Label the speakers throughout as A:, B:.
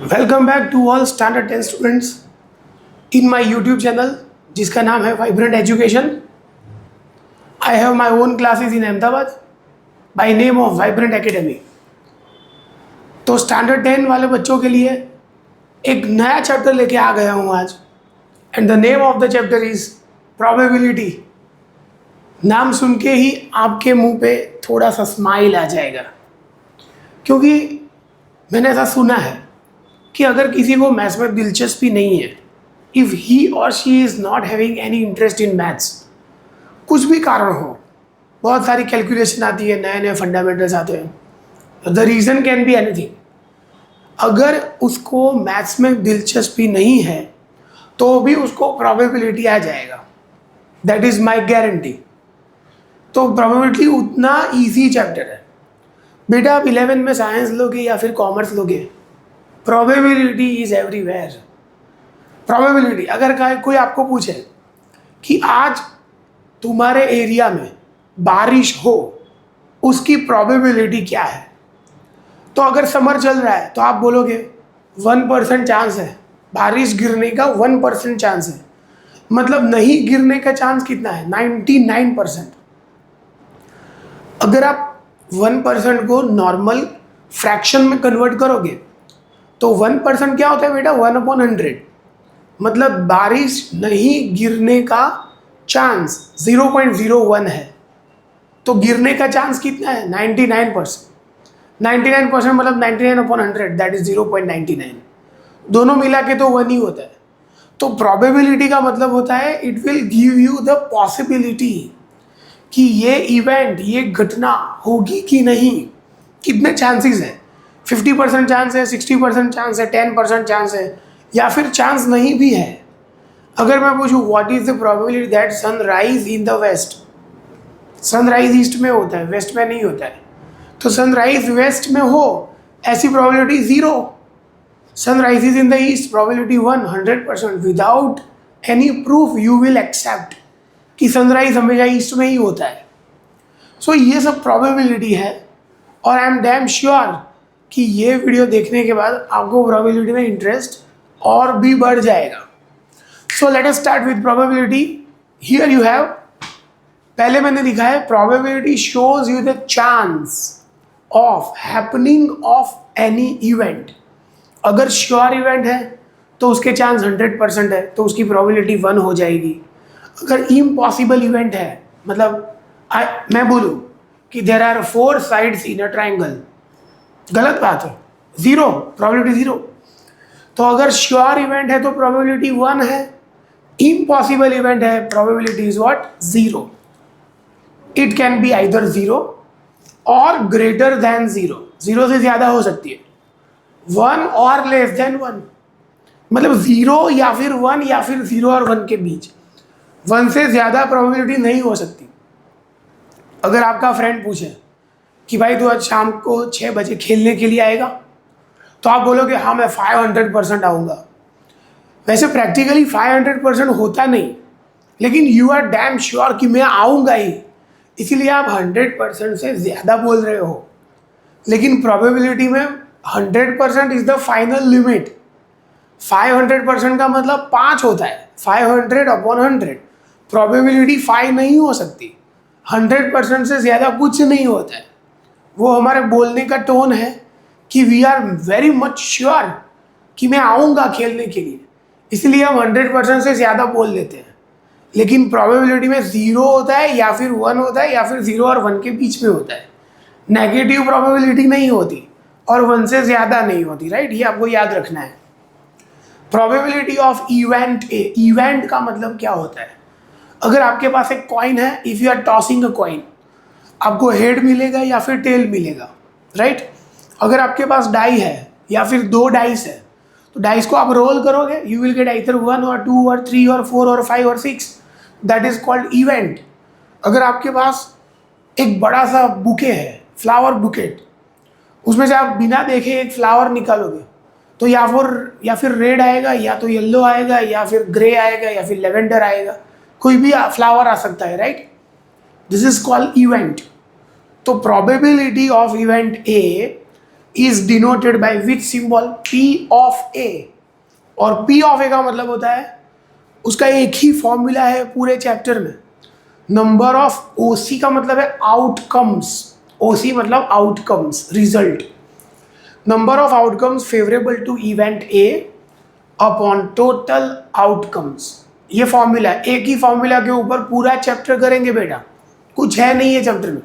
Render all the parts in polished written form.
A: Welcome back to all standard 10 students in my YouTube channel जिसका नाम है Vibrant Education. I have my own classes in Ahmedabad by name of Vibrant Academy. तो standard 10 वाले बच्चों के लिए एक नया चैप्टर लेके आ गया हूँ आज, and the name of the chapter is probability. नाम सुन के ही आपके मुंह पे थोड़ा सा स्माइल आ जाएगा, क्योंकि मैंने ऐसा सुना है कि अगर किसी को मैथ्स में दिलचस्पी नहीं है, इफ़ ही और she is not having any interest in maths, कुछ भी कारण हो, बहुत सारी कैलकुलेशन आती है, नए नए फंडामेंटल्स आते हैं, the reason can be anything. अगर उसको मैथ्स में दिलचस्पी नहीं है तो भी उसको प्रोबेबिलिटी आ जाएगा, दैट इज़ माई गारंटी। तो प्रोबेबिलिटी उतना ईजी चैप्टर है बेटा। आप 11 में साइंस लोगे या फिर कॉमर्स लोगे, प्रोबेबिलिटी इज एवरीवेयर। प्रोबेबिलिटी अगर कोई आपको पूछे कि आज तुम्हारे एरिया में बारिश हो, उसकी प्रोबेबिलिटी क्या है, तो अगर समर चल रहा है तो आप बोलोगे 1% चांस है, बारिश गिरने का 1% चांस है, मतलब नहीं गिरने का चांस कितना है, 99%। अगर आप 1% को नॉर्मल फ्रैक्शन में कन्वर्ट करोगे तो 1% क्या होता है बेटा, 1/100, मतलब बारिश नहीं गिरने का चांस 0.01 है, तो गिरने का चांस कितना है, 99%। 99% मतलब 99/100, दैट इज 0.99। दोनों मिला के तो 1 ही होता है। तो प्रोबेबिलिटी का मतलब होता है it will give you the possibility कि ये इवेंट, ये घटना होगी कि नहीं, कितने चांसेस है, 50% चांस है, 60% चांस है, 10% चांस है, या फिर चांस नहीं भी है। अगर मैं पूछूं what is the probability that sunrise in the west, sunrise east में होता है, वेस्ट में नहीं होता है, तो सनराइज वेस्ट में हो ऐसी probability 0। Sunrise is in the east, probability 100%। Without any proof you will accept कि सनराइज हमेशा ईस्ट में ही होता है। सो ये सब प्रोबेबिलिटी है, और आई एम डैम श्योर कि ये वीडियो देखने के बाद आपको प्रोबेबिलिटी में इंटरेस्ट और भी बढ़ जाएगा। So let us start with probability. Here you have, पहले मैंने लिखा है probability shows you the chance of happening of any event. अगर श्योर इवेंट है तो उसके चांस 100% है, तो उसकी प्रोबेबिलिटी 1 हो जाएगी। अगर इम्पॉसिबल इवेंट है, मतलब मैं बोलूँ कि there are 4 sides in a triangle, गलत बात है, 0, प्रोबेबिलिटी 0। तो अगर श्योर इवेंट है तो प्रोबेबिलिटी 1 है, इम्पॉसिबल इवेंट है, probability is what, 0। It can be either 0 और ग्रेटर देन 0, 0 से ज़्यादा हो सकती है, 1 और लेस देन 1, मतलब 0 या फिर 1 या फिर 0 और 1 के बीच, 1 से ज़्यादा प्रोबेबिलिटी नहीं हो सकती। अगर आपका फ्रेंड पूछे कि भाई तू आज शाम को 6 बजे खेलने के लिए आएगा, तो आप बोलोगे हाँ मैं 500% आऊँगा। वैसे प्रैक्टिकली 500% होता नहीं, लेकिन यू आर डैम श्योर कि मैं आऊँगा ही, इसीलिए आप 100% से ज़्यादा बोल रहे हो। लेकिन प्रोबेबिलिटी में 100% इज़ द फाइनल लिमिट। 500% का मतलब 5 होता है, 500/100। प्रोबेबिलिटी 5 नहीं हो सकती, 100% से ज़्यादा कुछ नहीं होता है। वो हमारे बोलने का टोन है कि we are very much sure कि मैं आऊँगा खेलने के लिए, इसलिए हम 100% से ज़्यादा बोल लेते हैं। लेकिन प्रोबेबिलिटी में 0 होता है या फिर 1 होता है या फिर 0 और 1 के बीच में होता है। नेगेटिव प्रोबेबिलिटी नहीं होती और 1 से ज़्यादा नहीं होती, राइट, ये आपको याद रखना है। Probability of event A, event का मतलब क्या होता है, अगर आपके पास एक कॉइन है, if you are tossing a coin, आपको हेड मिलेगा या फिर टेल मिलेगा, राइट। अगर आपके पास डाई है या फिर 2 डाइस है, तो डाइस को आप रोल करोगे, यू विल गेट आइदर 1 और 2 और 3 और 4 और 5 और 6, दैट इज कॉल्ड इवेंट। अगर आपके पास एक बड़ा सा बुके है, फ्लावर बुकेट, उसमें से आप बिना देखे एक फ्लावर निकालोगे, तो या फिर रेड आएगा, या तो येलो आएगा, या फिर ग्रे आएगा, या फिर लेवेंडर आएगा, कोई भी फ्लावर आ सकता है, right. This is called event. तो probability of event A is denoted by which symbol? P of A. और पी ऑफ ए का मतलब होता है, उसका एक ही फॉर्मूला है पूरे चैप्टर में, नंबर ऑफ। ओसी का मतलब है आउटकम्स, ओसी मतलब outcomes, result. Number of outcomes favourable to event A upon total outcomes. ये फॉर्मूला है, एक ही फॉर्मूला के ऊपर पूरा चैप्टर करेंगे बेटा, कुछ है नहीं है चैप्टर में।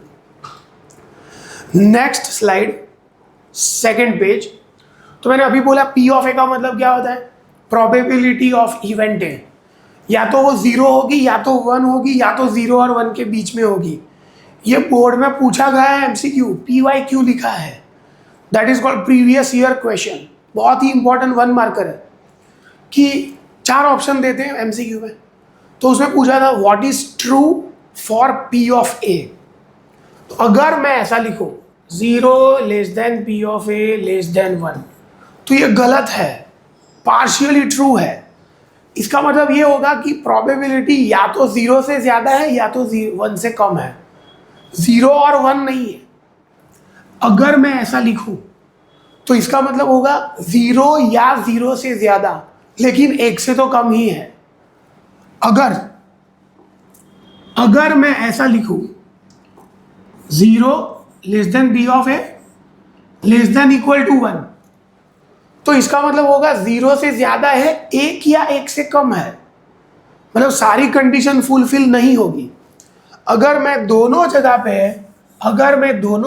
A: Next slide, second page. तो मैंने अभी बोला पी ऑफ ए का मतलब क्या होता है? प्रोबेबिलिटी ऑफ इवेंट ए। या तो वो 0 होगी, या तो 1 होगी, या तो 0 और 1 के बीच में होगी। ये बोर्ड में पूछा गया है एमसीक्यू, PYQ लिखा है, that is called previous year question. बहुत ही इंपॉर्टेंट 1 मार्कर है कि 4 ऑप्शन देते हैं एमसीक्यू में। तो उसमें पूछा था what is true for P of A. तो अगर मैं ऐसा लिखूं 0 less than P of A less than 1, तो ये गलत है, पार्शियली ट्रू है। इसका मतलब ये होगा कि प्रोबेबिलिटी या तो 0 से ज़्यादा है या तो 1 से कम है, 0 और 1 नहीं है। अगर मैं ऐसा लिखूं तो इसका मतलब होगा 0 या 0 से ज़्यादा, लेकिन 1 से तो कम ही है। अगर मैं ऐसा लिखूं 0 less than B of A less than equal to 1, तो इसका मतलब होगा 0 से ज्यादा है 1 या 1 से कम है, मतलब सारी कंडीशन फुलफिल नहीं होगी। अगर मैं दोनों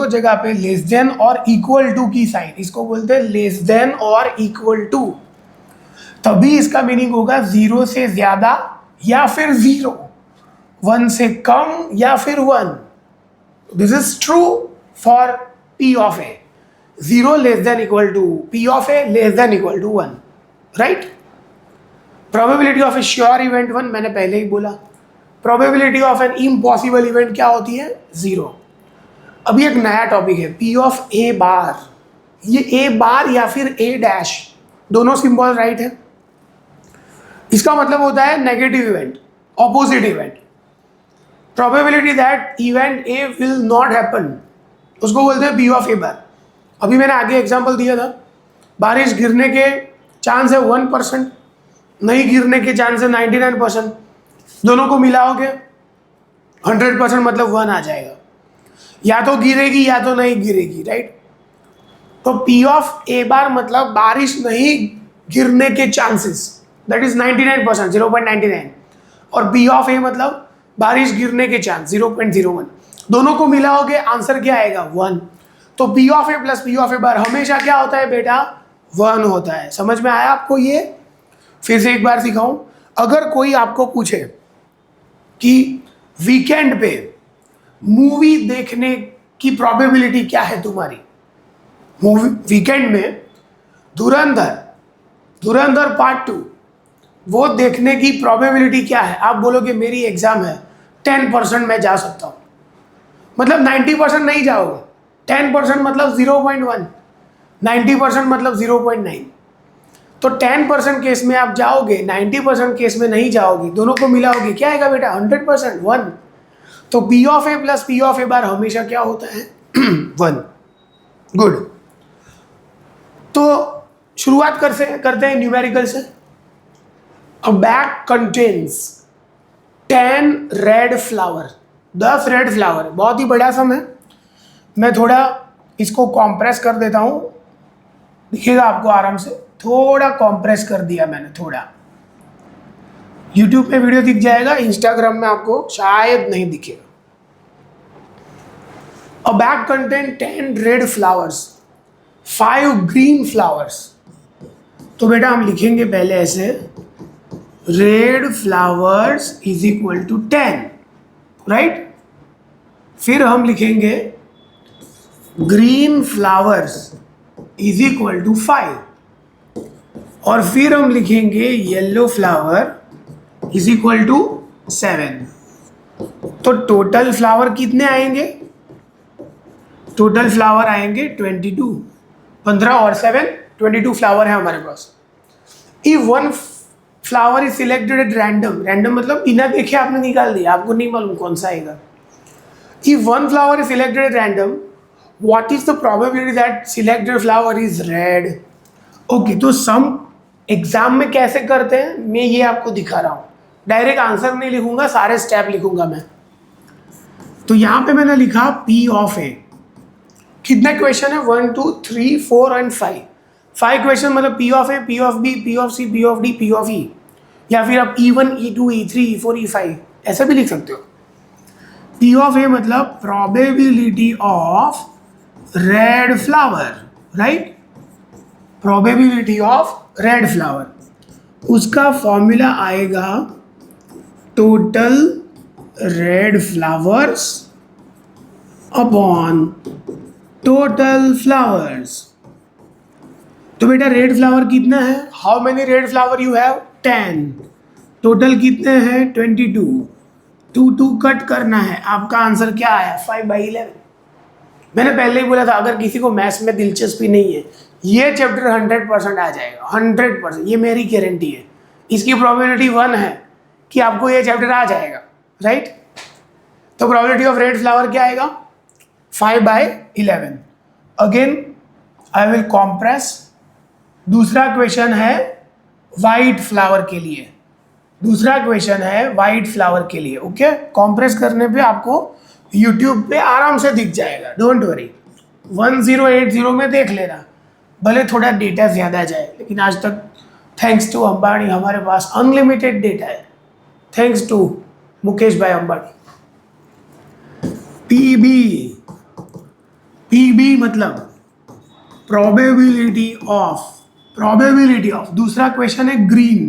A: जगह पे लेस देन और इक्वल टू की साइन, इसको बोलते हैं लेस देन और इक्वल टू, तभी इसका मीनिंग होगा 0 से ज्यादा या फिर 0, 1 से कम या फिर 1। This is true for P of A, 0 less than equal to P of A less than equal to 1, right? Probability of a sure event 1 मैंने पहले ही बोला। Probability of an impossible event क्या होती है? 0। अभी एक नया टॉपिक है P of A बार। ये A बार या फिर A डैश, दोनों सिंबल राइट है। इसका मतलब होता है negative event, opposite event. Probability that event A will not happen, उसको बोलते हैं P of A बार। अभी मैंने आगे एग्जांपल दिया था, बारिश गिरने के चांस है 1%, नहीं गिरने के चांस है 99%। दोनों को मिलाओगे 100% मतलब 1 आ जाएगा। या तो गिरेगी या तो नहीं गिरेगी, राइट? तो P ऑफ A बार मतलब बारिश नहीं गिरने के चांसेस, दैट इज 99%, 0.99। और P ऑफ A मतलब बारिश गिरने के चांस 0.01। दोनों को मिलाओगे आंसर क्या आएगा? 1। तो P of A plus P of A बार हमेशा क्या होता है बेटा? 1 होता है। समझ में आया आपको? ये फिर से एक बार सिखाऊं। अगर कोई आपको पूछे कि वीकेंड पे मूवी देखने की प्रोबेबिलिटी क्या है तुम्हारी, मूवी वीकेंड में धुरंधर पार्ट 2 वो देखने की प्रोबेबिलिटी क्या है? आप बोलोगे मेरी एग्जाम है, 10% मैं जा सकता हूँ, मतलब 90% नहीं जाओगे। 10% मतलब 0.1, 90% मतलब 0.9। तो 10% केस में आप जाओगे, 90% केस में नहीं जाओगे, दोनों को मिलाओगे क्या आएगा बेटा? 100%, 1। तो P of A plus P of A बार हमेशा क्या होता है? 1। गुड। तो शुरुआत करते हैं न्यूमेरिकल से। A bag contains 10 red flower, 10 red flower. बहुत ही बड़ा सम है, मैं थोड़ा इसको कॉम्प्रेस कर देता हूँ, दिखेगा आपको आराम से। थोड़ा कॉम्प्रेस कर दिया मैंने, थोड़ा। YouTube पे वीडियो दिख जाएगा, इंस्टाग्राम में आपको शायद नहीं दिखेगा। A bag contains 10 red flowers, 5 green flowers। तो बेटा हम लिखेंगे पहले ऐसे, red flowers is equal to 10, right? फिर हम लिखेंगे green flowers is equal to 5, और फिर हम लिखेंगे yellow flower is equal to 7। तो टोटल फ्लावर कितने आएंगे? टोटल फ्लावर आएंगे 22। 15 और 7, 22 फ्लावर है हमारे पास। If one flower is selected at random, random मतलब बिना देखे आपने निकाल दिया, आपको नहीं मालूम कौन सा आएगा। If one flower is selected at random what is the probability that selected flower is red. Okay, तो सम एग्जाम में कैसे करते हैं मैं ये आपको दिखा रहा हूँ, डायरेक्ट आंसर नहीं लिखूंगा, सारे स्टेप लिखूंगा मैं। तो यहाँ पे मैंने लिखा P ऑफ ए, कितने क्वेश्चन है 1 2 3 4 एंड 5 क्वेश्चन, मतलब P of A, P of B, P of C, P of D, P of E, या फिर आप E1 E2 E3 E4 E5 ऐसे भी लिख सकते हो। P ऑफ ए मतलब probability of red flower, right, probability of red flower, उसका फॉर्मूला आएगा total red flowers upon total flowers. तो बेटा रेड फ्लावर कितना है, how many red flower you have 10, total कितने हैं 22, 2 कट करना है, आपका आंसर क्या आया 5/11। मैंने पहले ही बोला था अगर किसी को मैथ्स में दिलचस्पी नहीं है ये चैप्टर 100% आ जाएगा, 100%, ये मेरी गारंटी है। इसकी प्रोबेबिलिटी 1 है कि आपको ये चैप्टर आ जाएगा, राइट। तो प्रोबेबिलिटी ऑफ रेड फ्लावर क्या आएगा 5/11। Again I will compress. दूसरा क्वेश्चन है वाइट फ्लावर के लिए, दूसरा क्वेश्चन है वाइट फ्लावर के लिए। ओके, कॉम्प्रेस करने पे आपको यूट्यूब पे आराम से दिख जाएगा, डोंट वरी। 1080 में देख लेना, भले थोड़ा डेटा ज़्यादा जाए, लेकिन आज तक थैंक्स टू अंबानी हमारे पास अनलिमिटेड डेटा है, थैंक्स टू मुकेश भाई अंबानी। पीबी मतलब प्रोबेबिलिटी ऑफ, दूसरा क्वेश्चन है green,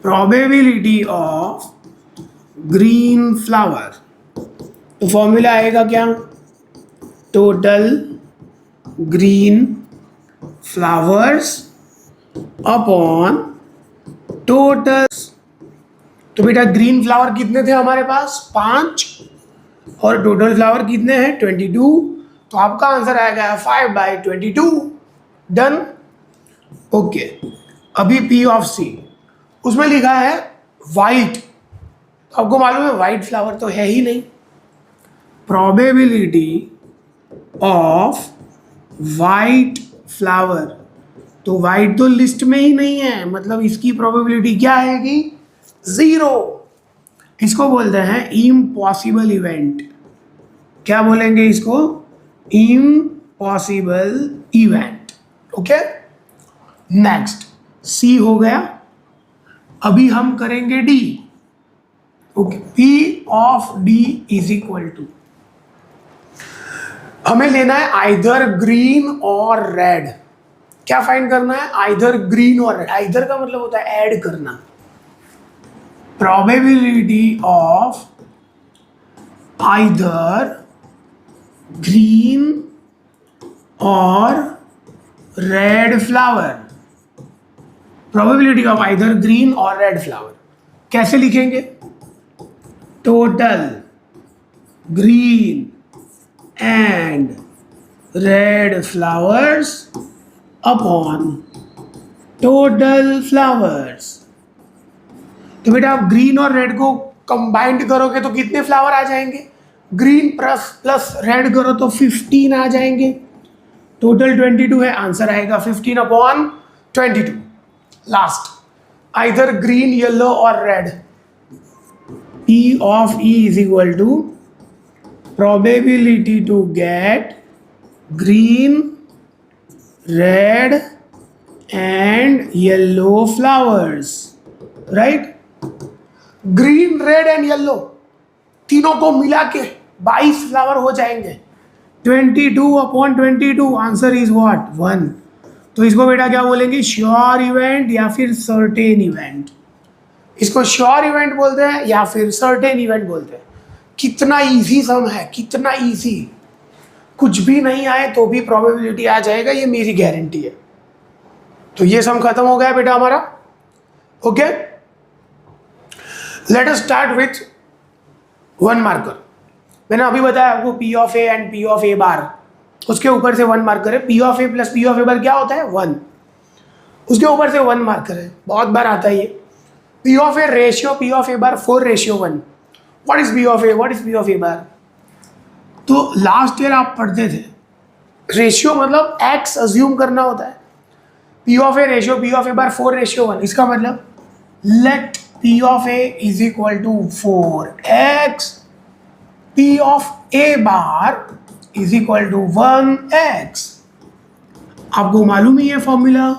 A: probability of green flower. तो फॉर्मूला आएगा क्या, total green flowers upon total. तो बेटा ग्रीन फ्लावर कितने थे हमारे पास 5, और टोटल फ्लावर कितने हैं 22, तो आपका आंसर आएगा 5/22। डन। ओके, अभी P ऑफ C, उसमें लिखा है वाइट, तो आपको मालूम है वाइट फ्लावर तो है ही नहीं। प्रोबेबिलिटी ऑफ वाइट फ्लावर, तो वाइट तो लिस्ट में ही नहीं है, मतलब इसकी प्रोबेबिलिटी क्या आएगी 0। इसको बोलते हैं इम्पॉसिबल इवेंट। क्या बोलेंगे इसको, impossible event. Okay, next C हो गया, अभी हम करेंगे D। Okay, P of D is equal to, हमें लेना है आइदर ग्रीन और रेड। क्या फाइंड करना है, आइदर ग्रीन और रेड। आइदर का मतलब होता है ऐड करना। प्रोबेबिलिटी ऑफ आइदर ग्रीन और red flower, probability of either green और रेड फ्लावर कैसे लिखेंगे, total green and red flowers upon total flowers. तो बेटा आप ग्रीन और रेड को कंबाइंड करोगे तो कितने फ्लावर आ जाएंगे, ग्रीन प्लस रेड करो तो 15 आ जाएंगे, टोटल 22 है, आंसर आएगा 15/22। लास्ट, आइदर ग्रीन येलो और red. P of E is equal to probability to get green, red and yellow flowers, right? Green, red and yellow तीनों को मिला के 22 फ्लावर हो जाएंगे। 22/22, आंसर इज व्हाट 1। तो इसको बेटा क्या बोलेंगे, श्योर इवेंट या फिर सर्टेन इवेंट। इसको श्योर इवेंट बोलते हैं या फिर सर्टेन इवेंट बोलते हैं। कितना इजी सम है, कितना इजी, कुछ भी नहीं आए तो भी प्रोबेबिलिटी आ जाएगा, ये मेरी गारंटी है। तो ये सम खत्म हो गया बेटा हमारा। Okay, let us start with 1 marker. मैंने अभी बताया आपको P of A and P of A बार, उसके ऊपर से 1 मार्कर है। P of A plus P of A बार क्या होता है 1, उसके ऊपर से 1 मार्कर है, बहुत बार आता है ये। P of A ratio P of A bar 4:1। What is P of A, what is P of A बार, तो लास्ट ईयर आप पढ़ते थे, रेशियो मतलब एक्स अज्यूम करना होता है, P of A ratio P of A bar 4:1, इसका मतलब let P of A is equal to 4x, P of A bar is equal to 1x। आपको मालूम ही है formula,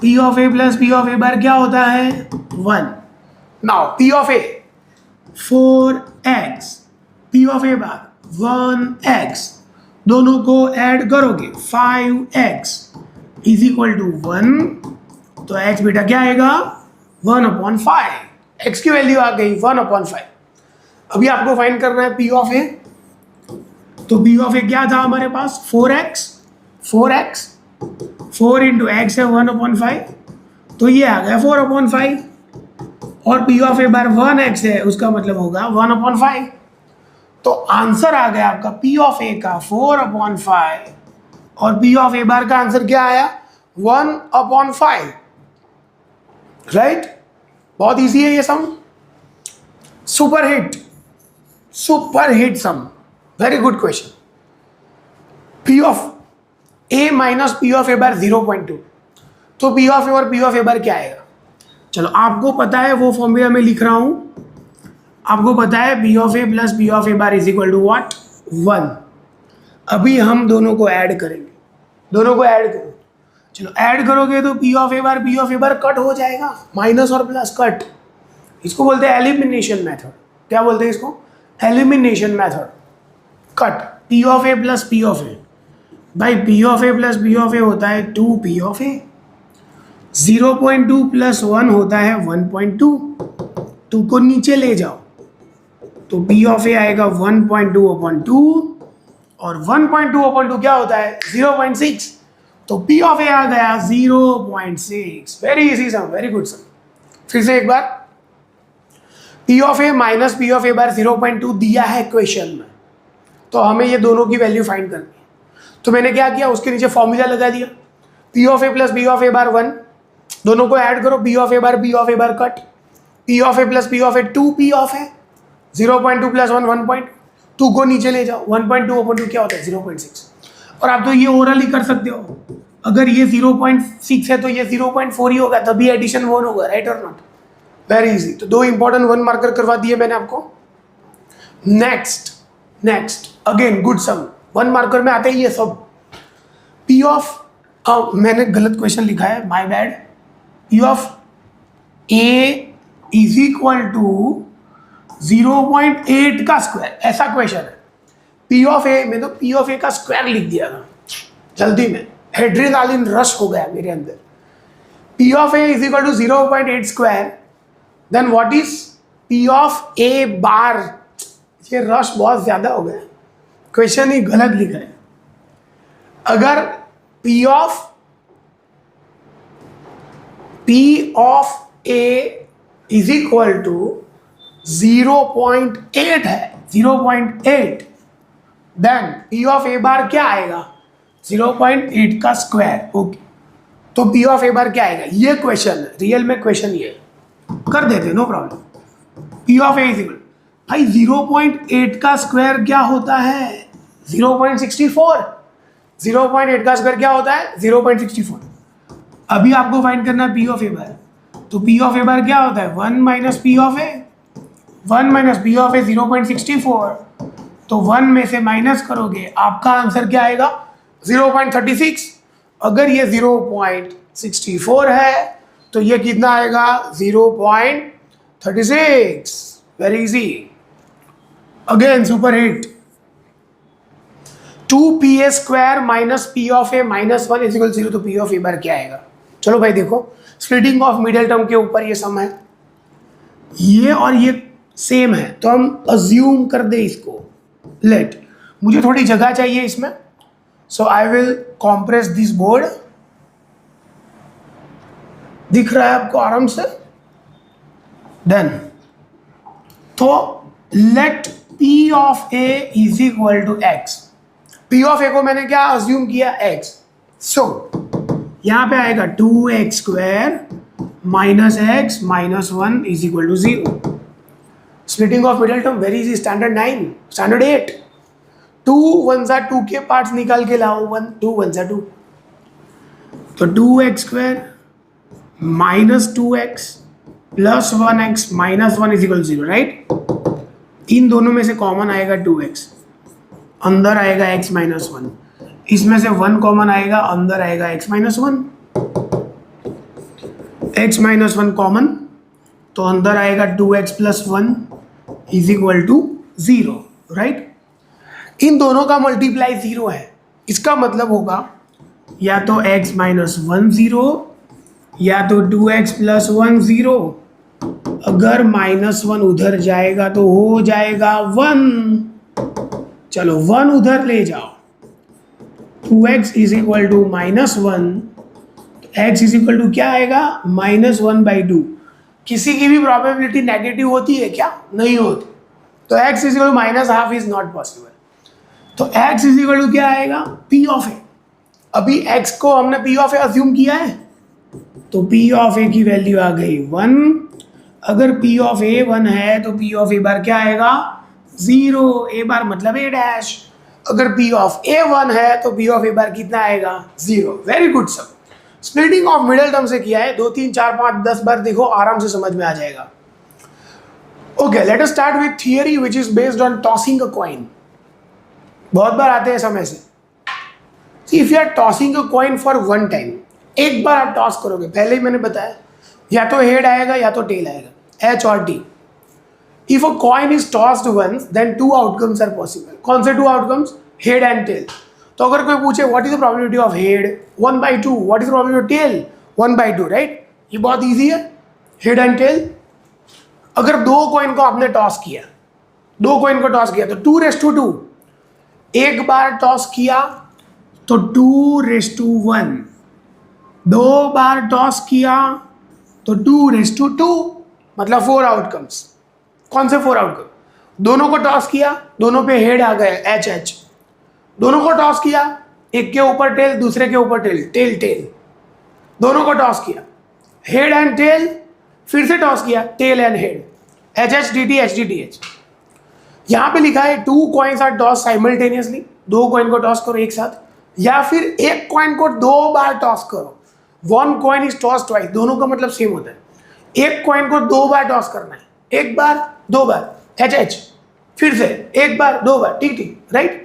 A: P of A plus P of A bar क्या होता है 1। Now P of A 4x, P of A bar 1x, दोनों को add करोगे 5x इज इक्वल टू 1। तो x बेटा क्या आएगा 1/5, x की वैल्यू आ गई 1/5। अभी आपको फाइंड करना है पी ऑफ ए, तो पी ऑफ ए क्या था हमारे पास 4x 4 इंटू एक्स है 1/5, तो ये आ गया 4/5, और P of A bar 1x है, उसका मतलब होगा 1/5। तो आंसर आ गया आपका पी ऑफ ए का 4/5, और पी ऑफ ए बार का आंसर क्या आया 1/5, राइट। बहुत इजी है ये sum, super hit sum, very good question. P of A minus P of A bar 0.2, तो पी ऑफ ए और पी ऑफ ए बार क्या आएगा। चलो आपको पता है वो फॉर्मूला मैं लिख रहा हूं, आपको पता है P of A plus P of A bar is equal to what 1। अभी हम दोनों को ऐड करेंगे, दोनों को ऐड करो। चलो ऐड करोगे तो P of A bar cut हो जाएगा, माइनस और प्लस कट, इसको बोलते हैं एलिमिनेशन मेथड। क्या बोलते हैं इसको, elimination method. Cut P of A plus P of A, भाई P of A plus P of A होता है 2 पी ऑफ ए, 0.2 प्लस 1 होता है 1.2, 2 को नीचे ले जाओ तो पी ऑफ ए आएगा 1.2/2, और 1.2/2 क्या होता है 0.6, तो पी ऑफ ए आ गया 0.6। Very easy sum, very good sum. फिर से एक बार, P of A minus P of A bar 0.2 दिया है क्वेश्चन में, तो हमें ये दोनों की वैल्यू फाइंड करनी है। तो मैंने क्या किया, उसके नीचे फॉर्मूला लगा दिया, P of A plus P of A bar 1, दोनों को ऐड करो, P of A bar cut, P of A plus P of A 2 P of A, 0.2 plus 1 1.2 को नीचे ले जाओ, 1.2/2 क्या होता है 0.6। और आप तो ये ओरल ही कर सकते हो, अगर ये 0.6 है तो ये 0.4 ही होगा, तभी एडिशन 1 होगा, राइट और नॉट। Very easy. तो 2 इंपॉर्टेंट 1 मार्कर करवा दिए मैंने आपको। नेक्स्ट अगेन गुड सम, 1 मार्कर में आते ही ये सब। पी ऑफ, मैंने गलत क्वेश्चन लिखा है, my bad. P of A is equal to 0.8 का स्क्वायर, ऐसा क्वेश्चन है। पी ऑफ ए में तो पी ऑफ ए का स्क्वायर लिख दिया था जल्दी में, एड्रेनालिन रश हो गया मेरे अंदर। P of A is equal to 0.8 square, then what is P of A bar. ये रश बहुत ज्यादा हो गया, क्वेश्चन ही गलत लिखा है। अगर P of A is equal to 0.8 है, 0.8, then P of A bar क्या आएगा 0.8 का स्क्वायर। ओके, तो पी ऑफ ए बार क्या आएगा, ये क्वेश्चन है, रियल में क्वेश्चन ये कर देते, no problem. P of A is equal, भाई 0.8 का स्क्वायर क्या होता है 0.64, 0.8 का स्क्वायर क्या होता है 0.64। अभी आपको फाइंड करना है पी ऑफ ए बार, तो पी ऑफ ए बार क्या होता है 1 minus P of A, 1 minus P of A 0.64, तो 1 में से माइनस करोगे आपका आंसर क्या आएगा 0.36। अगर ये 0.64 है तो ये कितना आएगा 0.36। Very easy. Again super hit, 2pa² minus P of A minus 1 is equal 0, तो पी ऑफ ए बार क्या आएगा। चलो भाई देखो, स्प्लिटिंग ऑफ मिडिल टर्म के ऊपर ये सम है, ये और ये सेम है, तो हम अज्यूम कर दे इसको। लेट, मुझे थोड़ी जगह चाहिए इसमें, so I will compress this board. दिख रहा है आपको आराम से। देन तो let P of A is equal to X. P of A को मैंने क्या अज्यूम किया एक्स, सो यहां पे आएगा 2x² minus x minus 1 is equal to 0। Splitting of middle term very easy, standard 9, standard 8। 2 1 सा 2 के पार्ट्स निकाल के लाओ, 1 2 1 सा 2, तो 2x² minus 2x plus 1x minus 1 is equal 0, right. इन दोनों में से कॉमन आएगा 2x, अंदर आएगा x माइनस 1, इसमें से 1 कॉमन आएगा, अंदर आएगा x minus 1, x minus 1 common, तो अंदर आएगा 2x plus 1 is equal to 0, right. इन दोनों का मल्टीप्लाई 0 है, इसका मतलब होगा या तो x माइनस 1 0 या तो 2x प्लस 1 0। अगर -1 उधर जाएगा तो हो जाएगा 1। चलो 1 उधर ले जाओ, 2x is equal to -1, x is equal to क्या आएगा, -1/2। किसी की भी प्रोबेबिलिटी नेगेटिव होती है क्या? नहीं होती, तो x is equal to -1/2 is not possible. तो x इज इक्वल टू क्या आएगा, p ऑफ a। अभी x को हमने p ऑफ a अज्यूम किया है, तो p ऑफ a की वैल्यू आ गई 1। अगर p ऑफ a 1 है तो p ऑफ a बार क्या आएगा, 0। a बार मतलब a डैश। अगर p ऑफ a 1 है तो p ऑफ a बार कितना आएगा, 0। Very good sir, splitting of middle term से किया है, 2 3 4 5 10 बार देखो, आराम से समझ में आ जाएगा। Okay, let us start with theory which is based on tossing a coin. बहुत बार आते हैं समय से। See, if you are tossing a coin for one time, एक बार आप टॉस करोगे, पहले ही मैंने बताया, या तो हेड आएगा या तो टेल आएगा, H और T। If a coin is tossed once, then 2 outcomes are possible। कौन से 2 outcomes? Head and tell. तो अगर कोई पूछे what is the probability of head, 1/2, what is the probability of tail, 1/2, right. ये बहुत ईजी है, हेड एंड टेल। अगर 2 कॉइन को आपने टॉस किया, 2 कॉइन को टॉस किया तो 2:2। एक बार टॉस किया तो 2:1, 2 बार टॉस किया तो 2:2, मतलब 4 आउटकम्स। कौन से 4 आउटकम? दोनों को टॉस किया, दोनों पे हेड आ गए HH। दोनों को टॉस किया, एक के ऊपर टेल, दूसरे के ऊपर टेल, टेल टेल। दोनों को टॉस किया, हेड एंड टेल, फिर से टॉस किया, tail and head, HH DT HDTH। यहां पे लिखा है 2 coins are toss simultaneously, 2 coin को टॉस करो एक साथ, या फिर एक कॉइन को 2 बार टॉस करो। 1 कॉइन इज टॉस ट्वाइस, दोनों का मतलब सेम होता है। एक कॉइन को 2 बार टॉस करना है, एक बार 2 बार HH, फिर से एक बार 2 बार TT, राइट।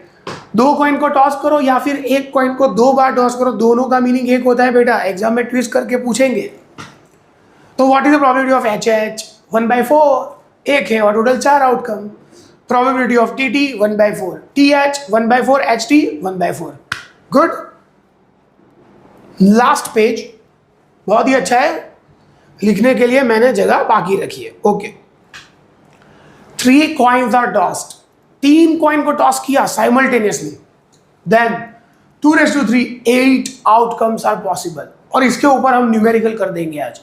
A: 2 कॉइन को टॉस करो या फिर एक कॉइन को 2 बार टॉस करो, दोनों का मीनिंग एक होता है बेटा, एग्जाम में ट्विस्ट करके पूछेंगे। तो what is the probability of HH, 1/4, एक है और total 4 outcome. Probability of TT 1/4, TH 1/4, HT 1/4। Good. Last page बहुत ही अच्छा है, लिखने के लिए मैंने जगह बाकी रखी है। Okay, 3 coins are tossed, 3 coin को टॉस किया simultaneously, then 2:3, 8 outcomes are possible. और इसके ऊपर हम न्यूमेरिकल कर देंगे आज।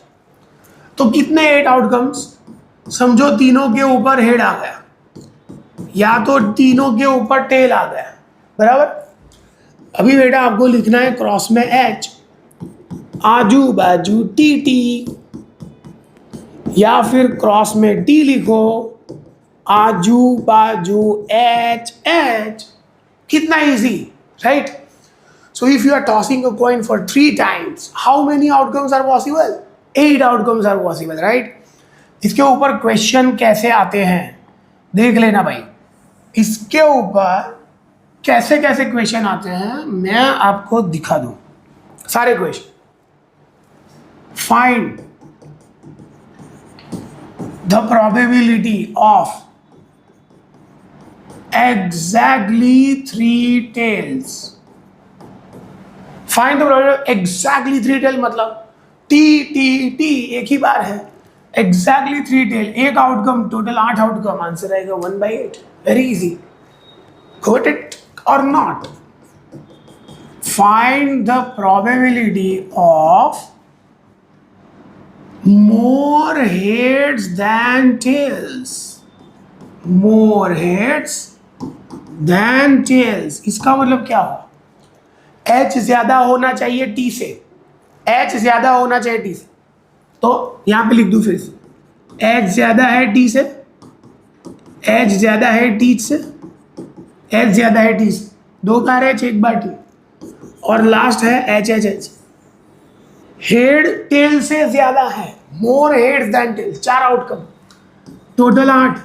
A: तो कितने 8 आउटकम्स? समझो तीनों के ऊपर हेड आ गया, या तो तीनों के ऊपर टेल आ गया, बराबर। अभी बेटा आपको लिखना है क्रॉस में H, आजू बाजू TT, या फिर क्रॉस में T लिखो, आजू बाजू HH। कितना easy, right. So if you are tossing a coin for 3 times, how many outcomes are possible? 8 outcomes are possible, right. इसके ऊपर क्वेश्चन कैसे आते हैं देख लेना भाई। इसके ऊपर कैसे कैसे क्वेश्चन आते हैं मैं आपको दिखा दूं, सारे question. Find the probability of exactly 3 tails. Find the probability exactly 3 tail, मतलब T T T एक ही बार है, एग्जैक्टली 3 टेल, एक आउटकम, टोटल 8 आउटकम, आंसर आएगा 1/8। Very easy. Got it or not? Find the probability of more heads than tails. More heads than tails. इसका मतलब क्या हुआ? H ज्यादा होना चाहिए T से, H ज्यादा होना चाहिए T से। तो यहां पे लिख दूं फिर से, H ज्यादा है T से, H ज्यादा है T से, एच ज़्यादा है टी से, 2 का एच 1/t, और लास्ट है H H H. Head tail से ज़्यादा है, more heads than tail, 4 outcome, total 8,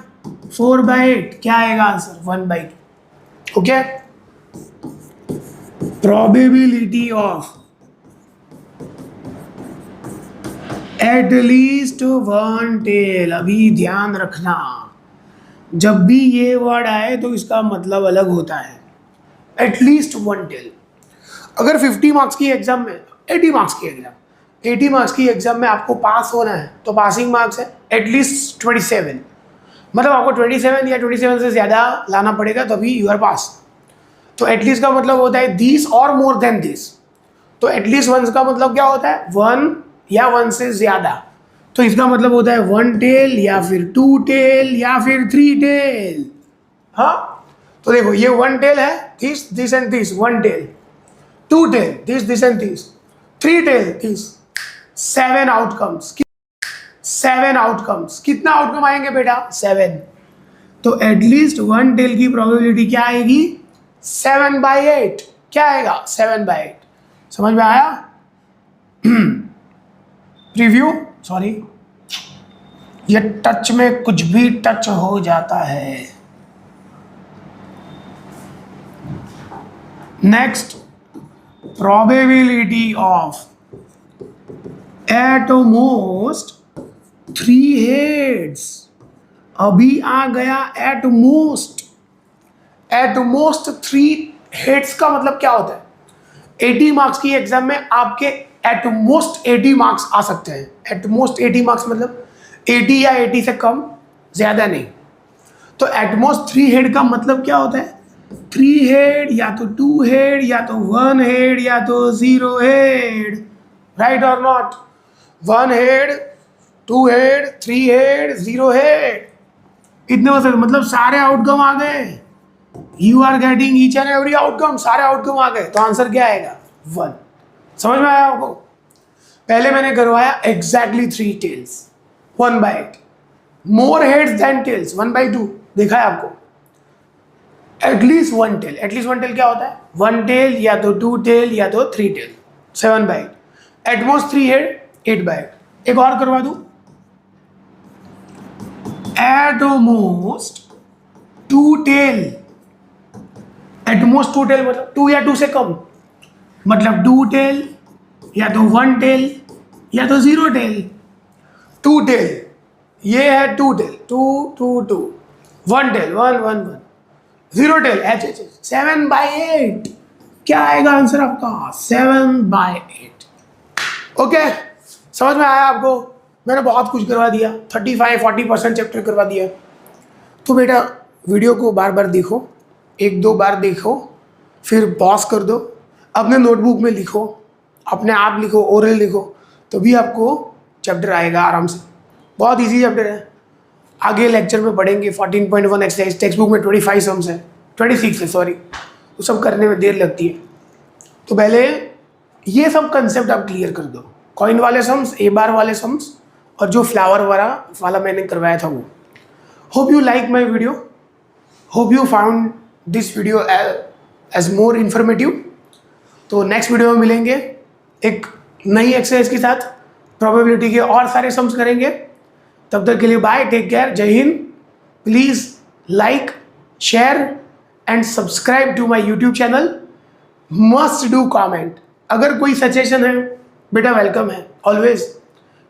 A: 4/8, क्या आएगा answer? 1/2। Okay, probability of at least 1 tail. अभी ध्यान रखना, जब भी ये वर्ड आए तो इसका मतलब अलग होता है। At least 1 tail. अगर 50 मार्क्स की एग्जाम में, 80 मार्क्स की एग्जाम, 80 मार्क्स की एग्जाम में आपको पास होना है तो पासिंग मार्क्स है एटलीस्ट 27, मतलब आपको 27 या 27 से ज़्यादा लाना पड़ेगा तभी यू आर पास। तो एटलीस्ट का मतलब होता है दिस और मोर देन दिस। तो एटलीस्ट 1 का मतलब क्या होता है? 1 या 1 से ज़्यादा। तो इसका मतलब होता है 1 टेल या फिर 2 टेल या फिर 3 टेल। हाँ, तो देखो ये 1 टेल है, this this and this, 1 tail, 2 tail, this and this, 3 tail, this, 7 outcomes. 7 outcomes, कितना आउटकम आएंगे बेटा? 7। तो एटलीस्ट 1 टेल की प्रोबेबिलिटी क्या आएगी? 7/8। क्या आएगा? 7/8। समझ में आया? रिव्यू, सॉरी, ये टच में कुछ भी टच हो जाता है। Next, probability of at most 3 heads. अभी आ गया at most. At most 3 heads का मतलब क्या होता है? 80 मार्क्स की एग्जाम में आपके एट मोस्ट 80 मार्क्स आ सकते हैं। एट मोस्ट 80 मार्क्स मतलब 80 या 80 से कम, ज़्यादा नहीं। तो एट मोस्ट 3 हेड का मतलब क्या होता है? 3 हेड या तो 2 हेड या तो 1 हेड या तो 0 हेड, राइट और not? 1 head, 2 head, 3 head, 0 head, इतने हो सकते, मतलब सारे आउटकम आ गए। You are getting each and every outcome, सारे आउटकम आ गए, तो आंसर क्या आएगा? 1। समझ में आया आपको? पहले मैंने करवाया एग्जैक्टली 3 टेल्स, 1/8, मोर हेड्स देन टेल्स, 1/2, देखा है आपको? एटलीस्ट 1 टेल, एटलीस्ट 1 टेल क्या होता है? 1 टेल या तो 2 टेल या तो 3 टेल, 7/8। At most 3 head, 8/8। एक और करवा दूं, एटमोस्ट 2 टेल। एटमोस्ट 2 टेल मतलब 2 या 2 से कम, मतलब 2 टेल या तो 1 टेल या तो 0 टेल। 2 टेल, ये है 2 tail, 2 2 2, 1 tail, 1 1 1, 0 tail, H H, 7/8। क्या आएगा आंसर आपका? 7/8। ओके, समझ में आया आपको? मैंने बहुत कुछ करवा दिया, 35-40% चैप्टर करवा दिया। तो बेटा वीडियो को बार बार देखो, 1-2 बार देखो, फिर पॉज कर दो, अपने नोटबुक में लिखो, अपने आप लिखो, ओरल लिखो, तभी आपको चैप्टर आएगा आराम से। बहुत इजी चैप्टर है। आगे लेक्चर में पढ़ेंगे 14.1 एक्सरसाइज, टेक्स्ट बुक में 25 सम्स है, 26 है सॉरी, तो सब करने में देर लगती है। तो पहले ये सब कंसेप्ट आप क्लियर कर दो, कॉइन वाले सम्स, ए बार वाले सम्स, और जो फ्लावर वाला मैंने करवाया था वो। Hope you like my video, hope you found this video as more informative. तो नेक्स्ट वीडियो में मिलेंगे एक नई एक्सरसाइज के साथ, प्रोबेबिलिटी के और सारे सम्स करेंगे। तब तक के लिए बाय, टेक केयर, जय हिंद। Please like, share and subscribe to my YouTube channel. Must do comment. अगर कोई सजेशन है बेटा, वेलकम है always.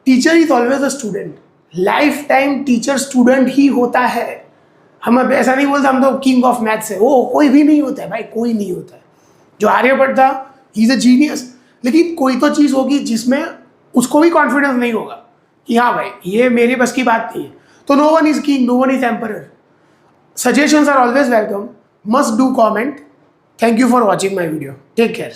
A: Teacher is always a student, lifetime teacher student ही होता है। हम अब ऐसा नहीं बोलते हम तो किंग ऑफ मैथ्स है, वो कोई भी नहीं होता है भाई, कोई नहीं होता है। जो आर्यभट्ट था, ही इज अ जीनियस, लेकिन कोई तो चीज़ होगी जिसमें उसको भी कॉन्फिडेंस नहीं होगा कि हाँ भाई ये मेरे बस की बात नहीं है। तो no one is king, no one is emperor. Suggestions are always welcome. Must do comment. Thank you for watching my video. Take care.